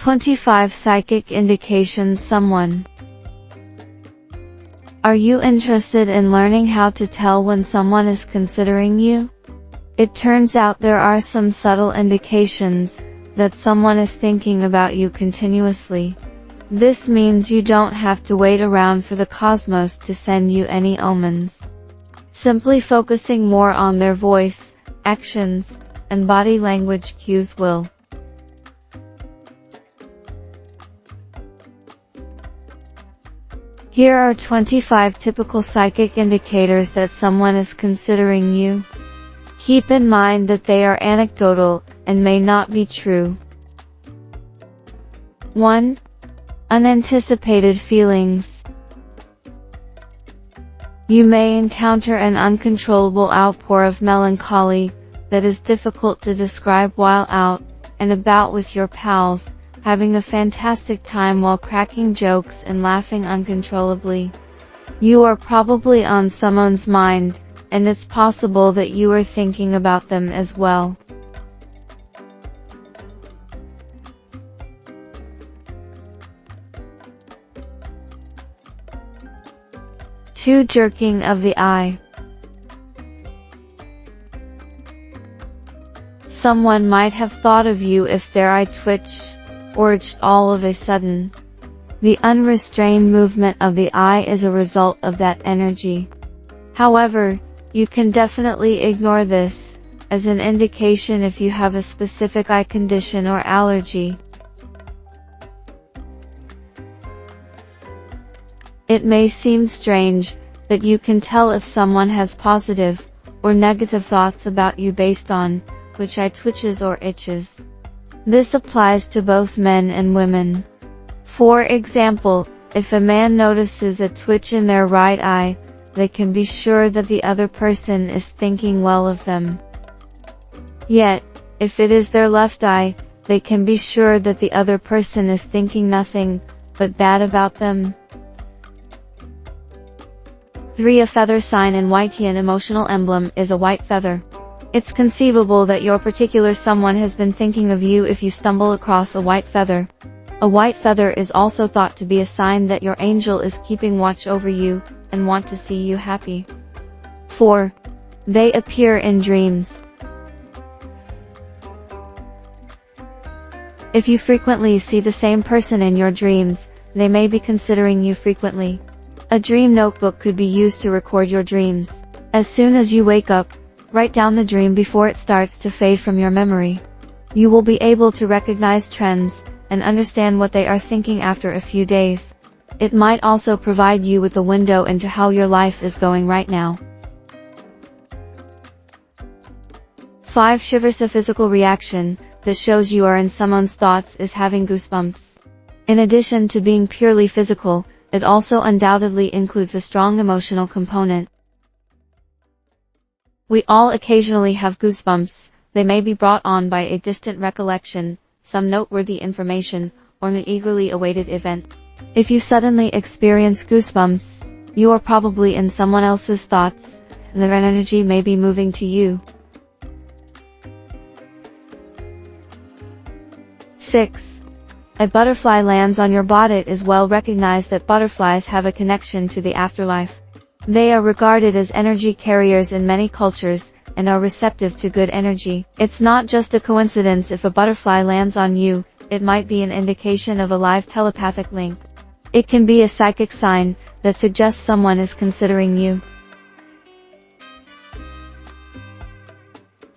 25 Psychic Indications. Someone. Are you interested in learning how to tell when someone is considering you? It turns out there are some subtle indications that someone is thinking about you continuously. This means you don't have to wait around for the cosmos to send you any omens. Simply focusing more on their voice, actions, and body language cues will. Here are 25 typical psychic indicators that someone is considering you. Keep in mind that they are anecdotal and may not be true. 1. Unanticipated feelings. You may encounter an uncontrollable outpour of melancholy that is difficult to describe while out and about with your pals, having a fantastic time while cracking jokes and laughing uncontrollably. You are probably on someone's mind, and it's possible that you are thinking about them as well. 2. Jerking of the eye. Someone might have thought of you if their eye twitched or itched all of a sudden. The unrestrained movement of the eye is a result of that energy. However, you can definitely ignore this as an indication if you have a specific eye condition or allergy. It may seem strange that you can tell if someone has positive or negative thoughts about you based on which eye twitches or itches. This applies to both men and women. For example, if a man notices a twitch in their right eye, they can be sure that the other person is thinking well of them. Yet, if it is their left eye, they can be sure that the other person is thinking nothing but bad about them. 3. A feather sign in Whitean emotional emblem is a white feather. It's conceivable that your particular someone has been thinking of you if you stumble across a white feather. A white feather is also thought to be a sign that your angel is keeping watch over you and want to see you happy. 4. They appear in dreams. If you frequently see the same person in your dreams, they may be considering you frequently. A dream notebook could be used to record your dreams. As soon as you wake up, write down the dream before it starts to fade from your memory. You will be able to recognize trends and understand what they are thinking after a few days. It might also provide you with a window into how your life is going right now. 5. Shivers. A physical reaction that shows you are in someone's thoughts is having goosebumps. In addition to being purely physical, it also undoubtedly includes a strong emotional component. We all occasionally have goosebumps. They may be brought on by a distant recollection, some noteworthy information, or an eagerly awaited event. If you suddenly experience goosebumps, you are probably in someone else's thoughts, and their energy may be moving to you. 6. A butterfly lands on your body. It is well recognized that butterflies have a connection to the afterlife. They are regarded as energy carriers in many cultures, and are receptive to good energy. It's not just a coincidence if a butterfly lands on you, it might be an indication of a live telepathic link. It can be a psychic sign that suggests someone is considering you.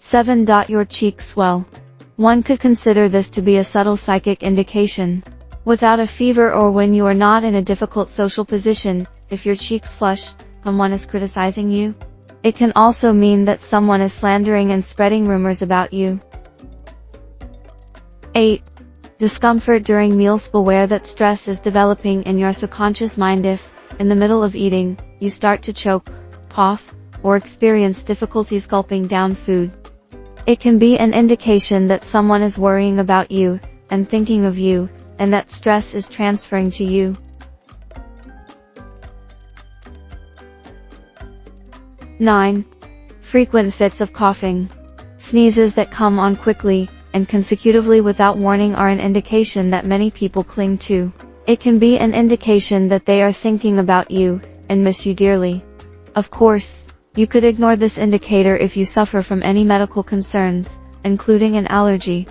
7. Your cheeks swell. One could consider this to be a subtle psychic indication. Without a fever or when you are not in a difficult social position, if your cheeks flush, someone is criticizing you. It can also mean that someone is slandering and spreading rumors about you. 8. Discomfort during meals. Beware that stress is developing in your subconscious mind if, in the middle of eating, you start to choke, cough, or experience difficulties gulping down food. It can be an indication that someone is worrying about you, and thinking of you, and that stress is transferring to you. 9. Frequent fits of coughing. Sneezes that come on quickly, and consecutively without warning are an indication that many people cling to. It can be an indication that they are thinking about you and miss you dearly. Of course, you could ignore this indicator if you suffer from any medical concerns, including an allergy.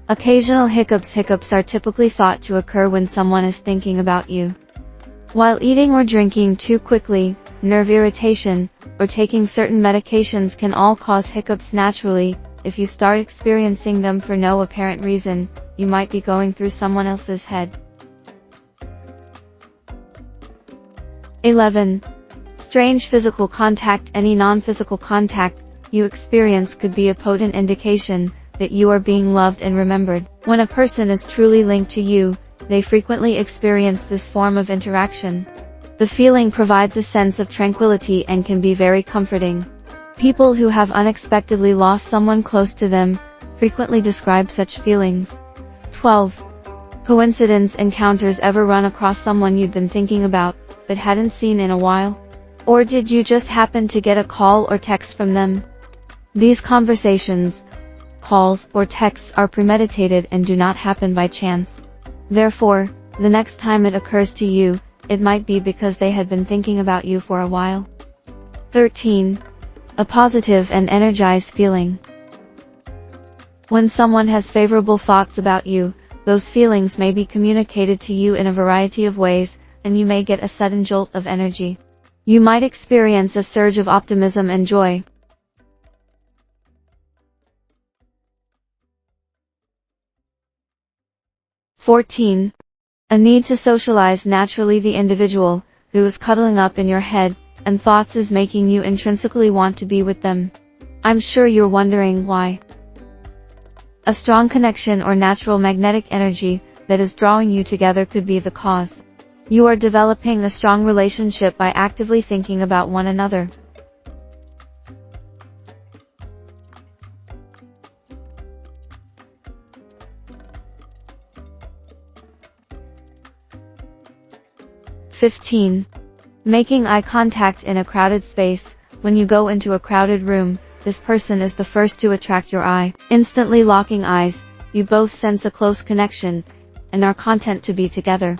Occasional hiccups. Hiccups are typically thought to occur when someone is thinking about you. While eating or drinking too quickly, nerve irritation, or taking certain medications can all cause hiccups naturally. If you start experiencing them for no apparent reason, you might be going through someone else's head. 11. Strange physical contact. Any non-physical contact you experience could be a potent indication that you are being loved and remembered. When a person is truly linked to you, they frequently experience this form of interaction. The feeling provides a sense of tranquility and can be very comforting. People who have unexpectedly lost someone close to them frequently describe such feelings. 12. Coincidence encounters. Ever run across someone you'd been thinking about, but hadn't seen in a while? Or did you just happen to get a call or text from them? These conversations, calls, or texts are premeditated and do not happen by chance. Therefore, the next time it occurs to you, it might be because they had been thinking about you for a while. 13. A positive and energized feeling. When someone has favorable thoughts about you, those feelings may be communicated to you in a variety of ways, and you may get a sudden jolt of energy. You might experience a surge of optimism and joy. 14. A need to socialize. Naturally, the individual who is cuddling up in your head and thoughts is making you intrinsically want to be with them. I'm sure you're wondering why. A strong connection or natural magnetic energy that is drawing you together could be the cause. You are developing a strong relationship by actively thinking about one another. 15. Making eye contact in a crowded space. When you go into a crowded room, this person is the first to attract your eye. Instantly locking eyes, you both sense a close connection and are content to be together.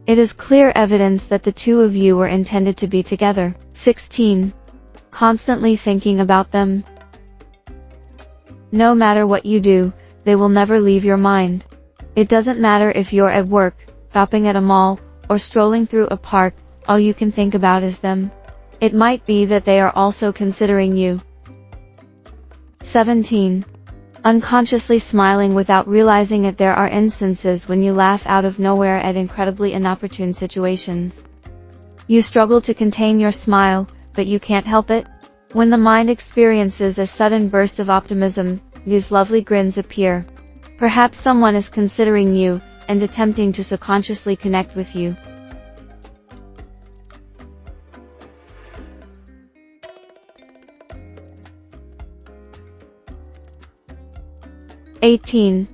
It is clear evidence that the two of you were intended to be together. 16. Constantly thinking about them. No matter what you do, they will never leave your mind. It doesn't matter if you're at work, shopping at a mall, or strolling through a park, all you can think about is them. It might be that they are also considering you. 17. Unconsciously smiling without realizing it. There are instances when you laugh out of nowhere at incredibly inopportune situations. You struggle to contain your smile, but you can't help it. When the mind experiences a sudden burst of optimism, these lovely grins appear. Perhaps someone is considering you and attempting to subconsciously connect with you. 18.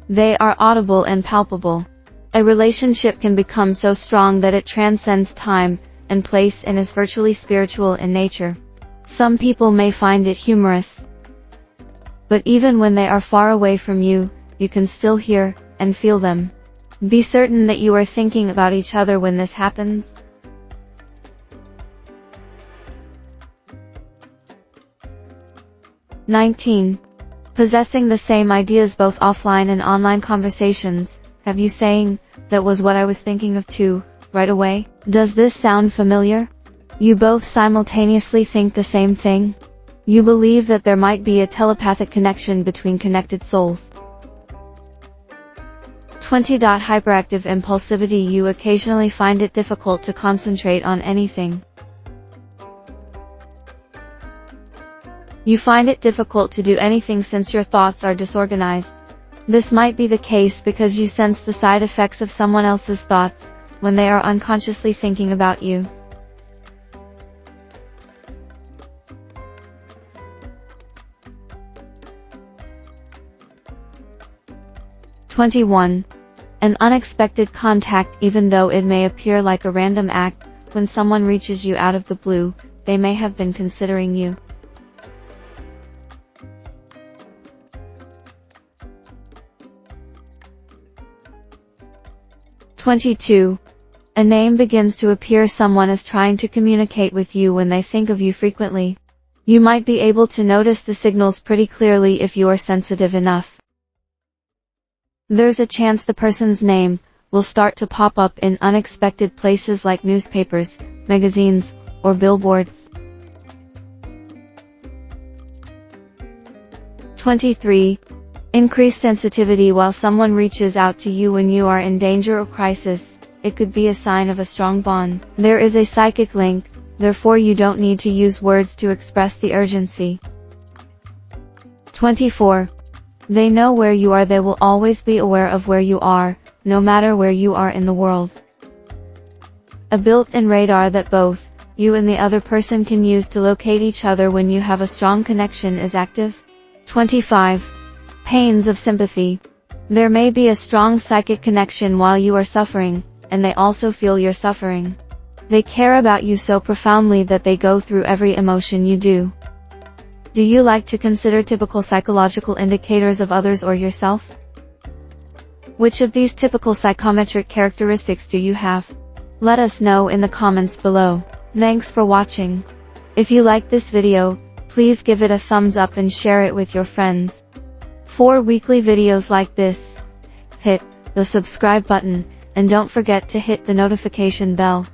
They are audible and palpable. A relationship can become so strong that it transcends time and place and is virtually spiritual in nature. Some people may find it humorous. But even when they are far away from you, you can still hear and feel them. Be certain that you are thinking about each other when this happens. 19. Possessing the same ideas both offline and online conversations. Have you saying, "That was what I was thinking of too," right away? Does this sound familiar? You both simultaneously think the same thing? You believe that there might be a telepathic connection between connected souls. 20. Hyperactive impulsivity. You occasionally find it difficult to concentrate on anything. You find it difficult to do anything since your thoughts are disorganized. This might be the case because you sense the side effects of someone else's thoughts when they are unconsciously thinking about you. 21. An unexpected contact, even though it may appear like a random act, when someone reaches you out of the blue, they may have been considering you. (22) A name begins to appear. Someone is trying to communicate with you when they think of you frequently. You might be able to notice the signals pretty clearly if you are sensitive enough. There's a chance the person's name will start to pop up in unexpected places like newspapers, magazines, or billboards. 23. Increased sensitivity. While someone reaches out to you when you are in danger or crisis, it could be a sign of a strong bond. There is a psychic link, therefore you don't need to use words to express the urgency. 24. They know where you are. They will always be aware of where you are, no matter where you are in the world. A built-in radar that both you and the other person can use to locate each other when you have a strong connection is active. 25. Pains of sympathy. There may be a strong psychic connection while you are suffering, and they also feel your suffering. They care about you so profoundly that they go through every emotion you do. Do you like to consider typical psychological indicators of others or yourself? Which of these typical psychometric characteristics do you have? Let us know in the comments below. Thanks for watching. If you like this video, please give it a thumbs up and share it with your friends. For weekly videos like this, hit the subscribe button and don't forget to hit the notification bell.